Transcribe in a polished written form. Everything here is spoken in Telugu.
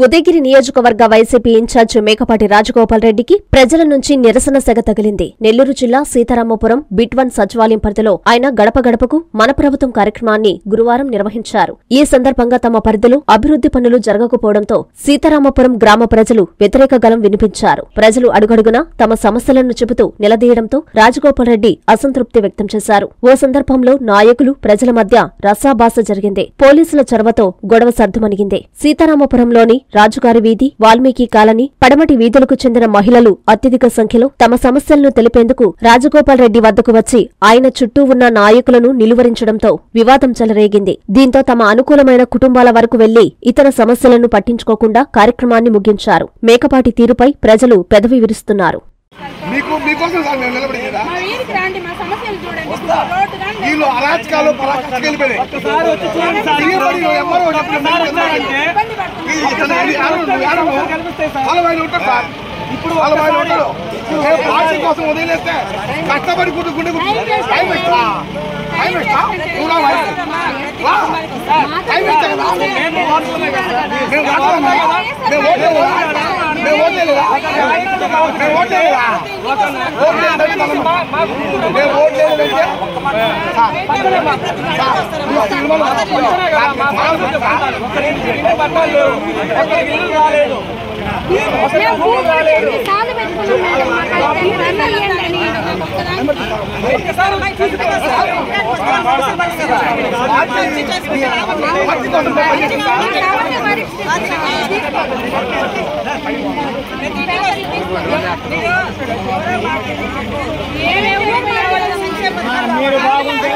ఉదయగిరి నియోజకవర్గ వైసీపీ ఇన్ఛార్జ్ మేకపాటి రాజగోపాల్ రెడ్డికి ప్రజల నుంచి నిరసన సెగ తగిలింది. నెల్లూరు జిల్లా సీతారామపురం బిట్1 సచివాలయం పరిధిలో ఆయన గడప గడపకు మన ప్రభుత్వం కార్యక్రమాన్ని గురువారం నిర్వహించారు. ఈ సందర్భంగా తమ పరిధిలో అభివృద్ధి పనులు జరగకపోవడంతో సీతారామపురం గ్రామ ప్రజలు వ్యతిరేక గళం వినిపించారు. ప్రజలు అడుగడుగునా తమ సమస్యలను చెబుతూ నిలదీయడంతో రాజగోపాల్ రెడ్డి అసంతృప్తి వ్యక్తం చేశారు. ఓ సందర్భంలో నాయకులు ప్రజల మధ్య రసాభాస జరిగింది. పోలీసుల చొరవతో గొడవ సర్దుమణిగింది. సీతారామపురంలోని రాజుగారి వీధి, వాల్మీకి కాలనీ, పడమటి వీధులకు చెందిన మహిళలు అత్యధిక సంఖ్యలో తమ సమస్యలను తెలిపేందుకు రాజగోపాల్ రెడ్డి వద్దకు వచ్చి ఆయన చుట్టూ ఉన్న నాయకులను నిలువరించడంతో వివాదం చెలరేగింది. దీంతో తమ అనుకూలమైన కుటుంబాల వరకు వెళ్లి ఇతర సమస్యలను పట్టించుకోకుండా కార్యక్రమాన్ని ముగించారు. మేకపాటి తీరుపై ప్రజలు పెదవి విరుస్తున్నారు. కష్టపడి మీరు బాగుంటే